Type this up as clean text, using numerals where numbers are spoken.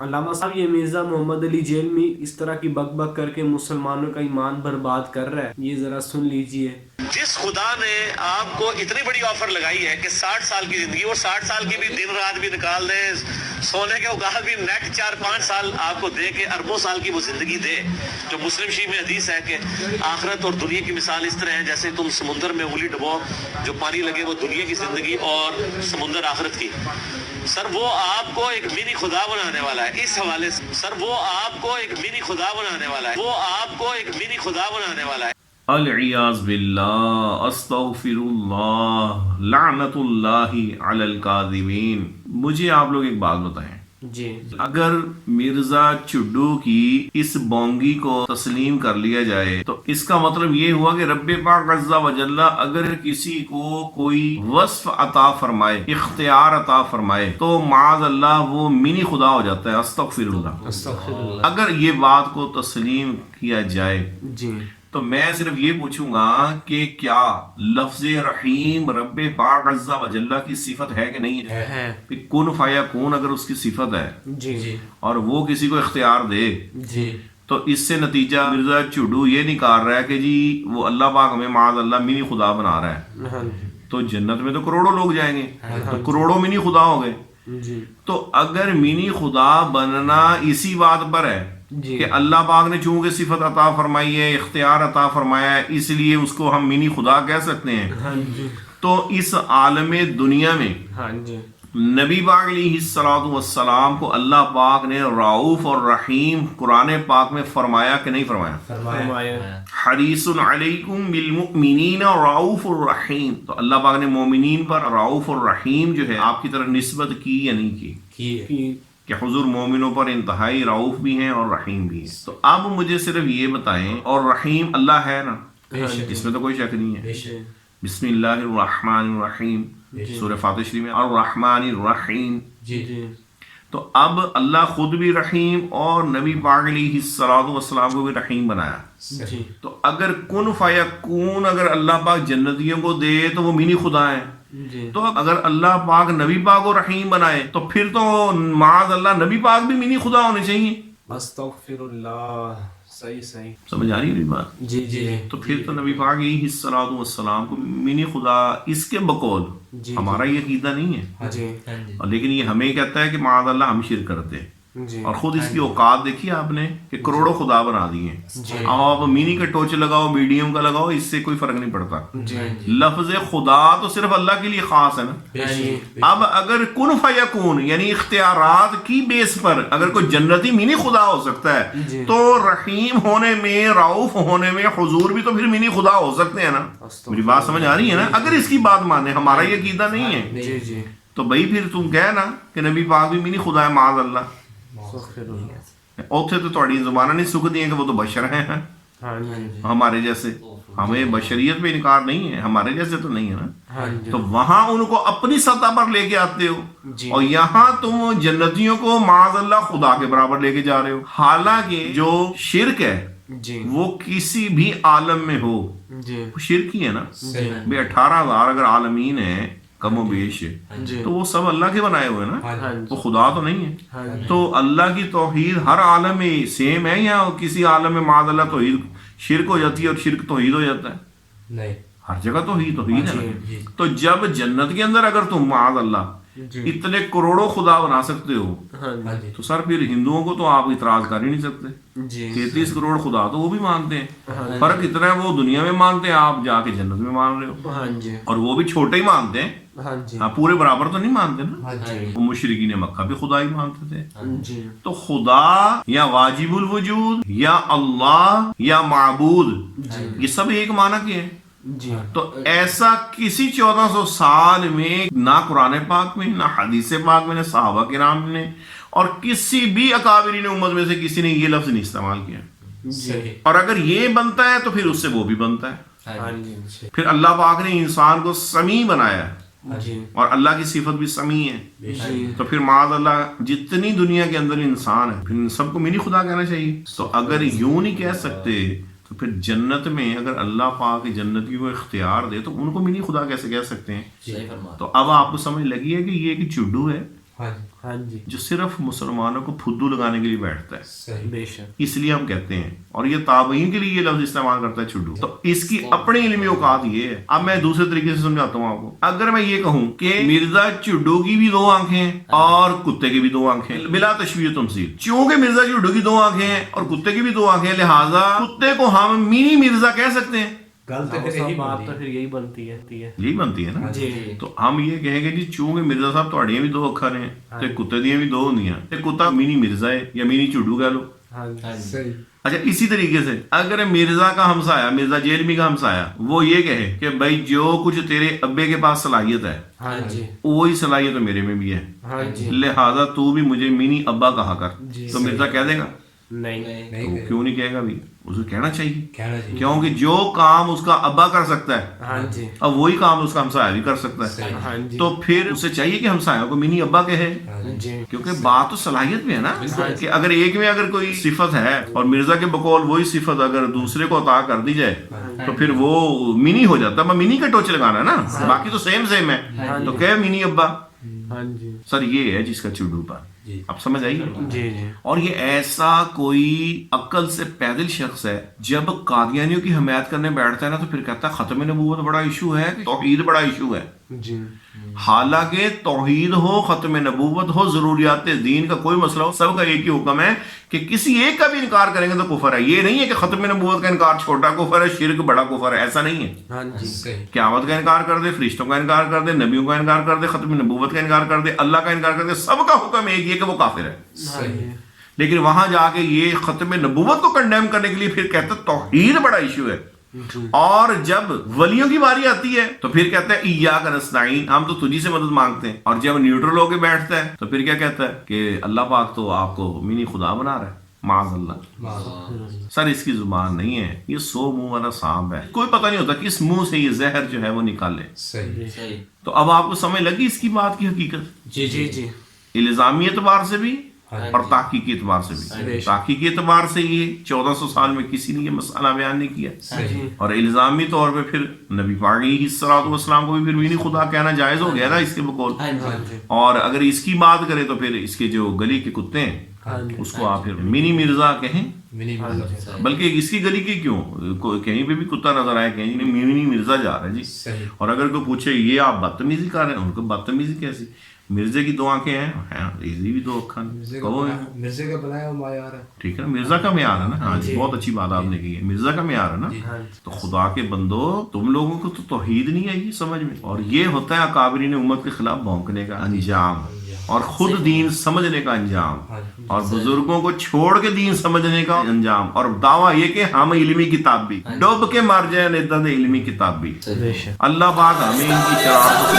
علامہ صاحب یہ مرزا محمد علی جیلمی اس طرح کی بک بک کر کے مسلمانوں کا ایمان برباد کر رہا ہے، یہ ذرا سن لیجئے۔ جس خدا نے آپ کو اتنی بڑی آفر لگائی ہے کہ 60 سال کی زندگی، اور 60 سال کی بھی دن رات بھی نکال دے، سونے کے اوقات بھی نیکسٹ 4-5 سال آپ کو دے کے اربوں سال کی وہ زندگی دے، جو مسلم شریف میں حدیث ہے کہ آخرت اور دنیا کی مثال اس طرح ہے جیسے تم سمندر میں انگلی ڈبو، جو پانی لگے وہ دنیا کی زندگی اور سمندر آخرت کی۔ سر وہ آپ کو ایک منی خدا بنانے والا ہے، اس حوالے سے سر وہ آپ کو ایک منی خدا بنانے والا ہے، وہ آپ کو ایک منی خدا بنانے والا ہے۔ العیاذ باللہ، استغفر اللہ، لعنت اللہ علی الکاذبین۔ مجھے آپ لوگ ایک بات بتائیں، جی اگر مرزا چڈو کی اس بونگی کو تسلیم کر لیا جائے تو اس کا مطلب یہ ہوا کہ رب پاک عز و جل اگر کسی کو کوئی وصف عطا فرمائے، اختیار عطا فرمائے، تو معاذ اللہ وہ منی خدا ہو جاتا ہے۔ استغفر اللہ۔ اگر یہ بات کو تسلیم کیا جائے جی تو میں صرف یہ پوچھوں گا کہ کیا لفظ رحیم رب پاک عز و جل کی صفت ہے کہ نہیں ہے؟ کن فیکون اگر اس کی صفت ہے جی جی اور وہ کسی کو اختیار دے جی تو اس سے نتیجہ مرزا چڈو یہ نکال رہا ہے کہ جی وہ اللہ پاک ہمیں معاذ اللہ منی خدا بنا رہا ہے، ہاں جی تو جنت میں تو کروڑوں لوگ جائیں گے، تو کروڑوں منی خدا ہو گئے۔ جی تو اگر منی خدا بننا اسی بات پر ہے جی کہ اللہ پاک نے چونکہ صفت عطا فرمائی ہے، اختیار عطا فرمایا ہے، اس لیے اس کو ہم منی خدا کہہ سکتے ہیں، ہاں جی تو اس عالم دنیا میں ہاں جی نبی پاک علیہ الصلوۃ والسلام کو اللہ پاک نے رؤوف اور رحیم قرآن پاک میں فرمایا کہ نہیں فرمایا؟ فرمایا۔ حریص علیکم بالمؤمنین رؤوف الرحیم، تو اللہ پاک نے مومنین پر رؤوف الرحیم جو ہے آپ کی طرف نسبت کی یا نہیں کی؟ کہ حضور مومنوں پر انتہائی رؤوف بھی ہیں اور رحیم بھی ہیں۔ تو اب مجھے صرف یہ بتائیں، اور رحیم اللہ ہے نا، اس میں تو کوئی شک نہیں ہے۔ بسم اللہ الرحمن الرحیم، سورہ فاتحہ شریف میں الرحمن الرحیم، جی جی تو اب اللہ خود بھی رحیم اور نبی پاک علیہ الصلوۃ والسلام کو بھی رحیم بنایا۔ جی تو اگر کن فیکون اگر اللہ پاک جنتیوں کو دے تو وہ منی خدا ہیں، جی تو اگر اللہ پاک نبی پاک کو رحیم بنائے تو پھر تو معاذ اللہ نبی پاک بھی منی خدا ہونے چاہیے۔ استغفر اللہ، صحیح صحیح، سمجھ آ رہی ہے میری بات؟ جی جی تو پھر تو نبی پاک علیہ الصلوۃ والسلام کو منی خدا اس کے بقول جی ہمارا یہ عقیدہ نہیں ہے، جی اور لیکن یہ ہمیں کہتا ہے کہ معاذ اللہ ہم شرک کرتے ہیں، جی اور خود اس کی اوقات دیکھی آپ نے کہ کروڑوں خدا بنا دیے۔ اب آپ منی کا ٹوچ لگاؤ، میڈیم کا لگاؤ، اس سے کوئی فرق نہیں پڑتا۔ لفظ خدا تو صرف اللہ کے لیے خاص ہے نا۔ اب اگر کن فیکون یعنی اختیارات کی بیس پر اگر کوئی جنتی منی خدا ہو سکتا ہے تو رحیم ہونے میں، رؤوف ہونے میں حضور بھی تو پھر منی خدا ہو سکتے ہیں نا۔ میری بات سمجھ آ رہی ہے نا؟ اگر اس کی بات مانے، ہمارا یہ عقیدہ نہیں ہے جی جی تو بھائی پھر تم کہے نا کہ نبی پاک بھی منی خدا ہے معاذ اللہ۔ استغفر اللہ، اوتھے تو تھوڑی زبانہ نہیں سکتی ہیں کہ وہ تو بشر ہیں ہاں جی ہمارے جیسے، ہمیں بشریت پہ انکار نہیں ہے، ہمارے جیسے تو نہیں ہے نا۔ ہاں جی تو وہاں ان کو اپنی سطح پر لے کے آتے ہو، جی اور یہاں تم جنتیوں کو معاذ اللہ خدا کے برابر لے کے جا رہے ہو۔ حالانکہ جو شرک ہے جی وہ کسی بھی عالم میں ہو جی وہ شرک ہی ہے نا۔ صحیح، بھئی 18,000 اگر عالمین ہیں کم و بیش، جی تو وہ سب اللہ کے بنائے ہوئے نا، ہاں وہ جی خدا تو نہیں ہے۔ ہاں جی تو اللہ کی توحید ہر عالم میں سیم ہے یا کسی عالم میں معاذ اللہ توحید شرک ہو جاتی ہے اور شرک توحید ہو جاتا ہے؟ نہیں، ہر جگہ توحید توحید ہے جی نا۔ تو جب جنت کے اندر اگر تم معاذ اللہ جی اتنے کروڑوں خدا بنا سکتے ہو ہاں ہاں جی، تو سر پھر ہندوؤں کو تو آپ اعتراض کر ہی نہیں سکتے۔ جی 33 کروڑ خدا تو وہ بھی مانتے ہیں، فرق اتنا ہے وہ دنیا میں مانتے ہیں، آپ جا کے جنت میں مان رہے ہو، ہاں جی اور وہ بھی چھوٹے ہی مانتے ہیں، ہاں جی ہاں پورے برابر تو نہیں مانتے نا۔ ہاں جی، وہ مشرکین مکہ بھی خدا ہی مانتے تھے۔ جی تو خدا یا واجب الوجود یا اللہ یا معبود، یہ سب ایک معنی کے ہیں۔ جی تو ایسا کسی 1400 سال میں نہ قرآن پاک میں، نہ حدیث پاک میں، نہ صحابہ کرام نے، اور کسی بھی اکابرین امت میں سے کسی نے یہ لفظ نہیں استعمال کیا۔ صحیح، اور اگر یہ بنتا ہے تو پھر اس سے وہ بھی بنتا ہے۔ ہاں جی پھر اللہ پاک نے انسان کو سمیع بنایا ہے، جی اور اللہ کی صفت بھی سمیع ہے، جی تو پھر معاذ اللہ جتنی دنیا کے اندر انسان ہے پھر ان سب کو منی خدا کہنا چاہیے۔ تو اگر یوں نہیں کہہ سکتے تو پھر جنت میں اگر اللہ پاک جنتی کو اختیار دے تو ان کو منی خدا کیسے کہہ سکتے ہیں؟ صحیح فرما، تو اب آپ کو سمجھ لگی ہے کہ یہ ایک چڈو ہے، ہاں جی جو صرف مسلمانوں کو پھدو لگانے کے لیے بیٹھتا ہے. بے شک. اس لیے ہم کہتے ہیں, اور یہ تابعین کے لیے یہ لفظ استعمال کرتا ہے چھڈو. تو اس کی اپنی علمی اوقات یہ ہے. اب میں دوسرے طریقے سے سمجھاتا ہوں آپ کو. اگر میں یہ کہوں کہ مرزا چڈو کی بھی 2 آنکھیں ہیں اور کتے کی بھی 2 آنکھیں ہیں, بلا تشبیہ و تمثیل, چونکہ مرزا چڈو کی 2 آنکھیں ہیں اور کتے کی بھی 2 آنکھیں ہیں, لہٰذا کتے کو ہم منی مرزا کہہ سکتے ہیں. بات تو پھر یہی بنتی ہے. یہی بنتی ہے نا. جی. تو ہم یہ کہیں گے جی چونکہ مرزا صاحب تہاڈیاں بھی 2 اکھر ہیں تے کتے دیاں بھی 2 ہوندیاں, تے کتا منی مرزا ہے یا منی چڈو کہہ لو. اچھا اسی طریقے سے اگر مرزا کا ہمسایا, مرزا جیلمی کا ہمسایا, وہ یہ کہے کہ بھائی جو کچھ تیرے ابے کے پاس صلاحیت ہے وہی صلاحیت میرے میں بھی ہے, لہذا تو بھی مجھے منی ابا کہا کر. تو مرزا کہہ دے گا نہیں. کیوں نہیں کہے گا بھی, اسے کہنا چاہیے, کیونکہ جو کام اس کا ابا کر سکتا ہے اب وہی کام اس کا ہمسایہ بھی کر سکتا ہے. تو پھر اسے چاہیے کہ ہمسایہ کو منی ابا کہے, کیونکہ بات تو صلاحیت میں ہے نا. کہ اگر ایک میں اگر کوئی صفت ہے اور مرزا کے بقول وہی صفت اگر دوسرے کو عطا کر دی جائے تو پھر وہ منی ہو جاتا ہے. منی کا ٹوچ لگانا ہے نا, باقی تو سیم ہے, تو کہ منی ابا. سر یہ ہے جس کا چڈو پر اب سمجھ آئی. اور یہ ایسا کوئی عقل سے پیدل شخص ہے, جب قادیانیوں کی حمایت کرنے بیٹھتا ہے نا تو پھر کہتا ہے ختم نبوت بڑا ایشو ہے, توحید بڑا ایشو ہے. حالانکہ توحید ہو, ختم نبوت ہو, ضروریات دین کا کوئی مسئلہ ہو, سب کا ایک ہی حکم ہے کہ کسی ایک کا بھی انکار کریں گے تو کفر ہے. یہ نہیں ہے کہ ختم نبوت کا انکار چھوٹا کفر ہے, شرک بڑا کفر ہے, ایسا نہیں ہے. قیامت کا انکار کر دے, فرشتوں کا انکار کر دے, نبیوں کا انکار کر دے, ختم نبوت کا انکار کر دے, اللہ کا انکار کر دے, سب کا حکم ایک ہی ہے کہ وہ کافر ہے. لیکن وہاں جا کے یہ ختم نبوت کو کنڈیم کرنے کے لیے پھر کہتے ہیں توحید بڑا ایشو ہے. اور جب ولیوں کی باری آتی ہے تو پھر کہتا ہے ایاک نستعین, ہم تو تجھی سے مدد مانگتے ہیں. اور جب نیوٹرل ہو کے بیٹھتا ہے تو پھر کیا کہتا ہے کہ اللہ پاک تو آپ کو منی خدا بنا رہا ہے, معاذ اللہ. سر اس کی زبان نہیں ہے, یہ 100 منہ والا سانپ ہے, کوئی پتہ نہیں ہوتا کہ اس منہ سے یہ زہر جو ہے وہ نکالے. تو اب آپ کو سمجھ لگی اس کی بات کی حقیقت. جی. الزامی اعتبار سے بھی اور تحقیقی اعتبار سے بھی. تحقیقی اعتبار سے یہ 1400 سال میں کسی نے یہ مسئلہ بیان نہیں کیا, اور الزامی طور پہ پھر نبی پاک علیہ الصلوۃ والسلام کو بھی پھر منی خدا کہنا جائز ہو گیا نا اس کے بقول. اور اگر اس کی بات کرے تو پھر اس کے جو گلی کے کتے ہیں اس کو آپ پھر منی مرزا کہیں, بلکہ اس کی گلی کی کیوں, کہیں پہ بھی کتا نظر آئے کہیں منی مرزا جا رہا ہے جی. اور اگر کوئی پوچھے یہ آپ بدتمیزی کر رہے ہیں, ان کو بدتمیزی کیسی, مرزے کی 2 آنکھیں ہیں, ایزی بھی 2 اکھان, مرزے کا بنایا ہوا معیار ہے. ٹھیک ہے نا, مرزا کا معیار ہے نا. ہاں جی, بہت اچھی بات آپ نے کی ہے, مرزا کا معیار ہے نا. تو خدا کے بندو, تم لوگوں کو تو توحید نہیں آئی سمجھ میں, اور یہ ہوتا ہے اکابرین امت کے خلاف بھونکنے کا انجام, اور خود دین سمجھنے کا انجام, اور بزرگوں کو چھوڑ کے دین سمجھنے کا انجام, اور دعویٰ یہ کہ ہم علمی کتاب بھی ڈوب کے مر جائیں, ادھر علمی کتاب بھی. اللہ پاک ہمیں ان کی شرارت